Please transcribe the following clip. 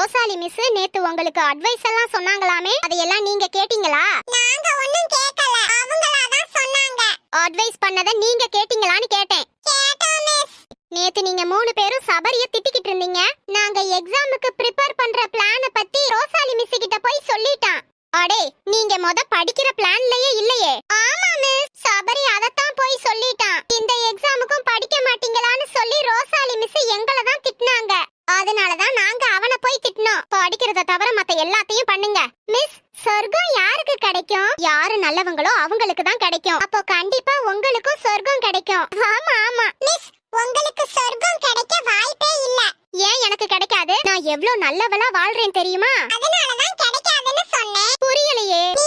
Rosalie miss நேத்து உங்களுக்கு advice எல்லாம் சொன்னாங்களாமே, அதையெல்லாம் நீங்க கேட்டீங்களா? நாங்க ஒண்ணும் கேட்கல, அவங்களா தான் சொன்னாங்க. அட்வைஸ் பண்ணத நீங்க கேட்டீங்களான்னு கேட்டேன். கேட்டோம் மிஸ். நேத்து நீங்க 3 பேரும் சபரிய திட்டிக்கிட்டு இருந்தீங்க. நாங்க எக்ஸாமுக்கு ப்ரிப்பேர் பண்ற பிளான பத்தி ரோசாலி மிஸ் கிட்ட போய் சொல்லிட்டான். அடே, நீங்க படிக்கிற பிளான்லயே இல்லையே. ஆமா மிஸ், சபரி அதத்தான் போய் சொல்லிட்டான். இந்த எக்ஸாமுக்கும் படிக்க மாட்டீங்களான்னு சொல்லி ரோசாலி மிஸ் எங்கள தான் திட்டினாங்க. அதனால தான் நாங்க அவனை போய் திட்டினோம். படிக்கிறத தவிர மத்த எல்லாத்தையும் பண்ணுங்க. மிஸ், சொர்க்கம் யாருக்கு கிடைக்கும்? யாரு நல்லவங்களோ அவங்களுக்கு தான் கிடைக்கும். அப்போ கண்டிப்பா உங்களுக்கும் சொர்க்கம் கிடைக்கும். ஆமா ஆமா மிஸ், உங்களுக்கு சொர்க்கம் கிடைக்க வாய்ப்பே இல்ல. ஏன் எனக்கு கிடைக்காது? நான் எவ்வளவு நல்லவளா வாழ்றேன் தெரியுமா? அதனால தான் கிடைக்காதுன்னு சொன்னேன். புரியலையே. நீ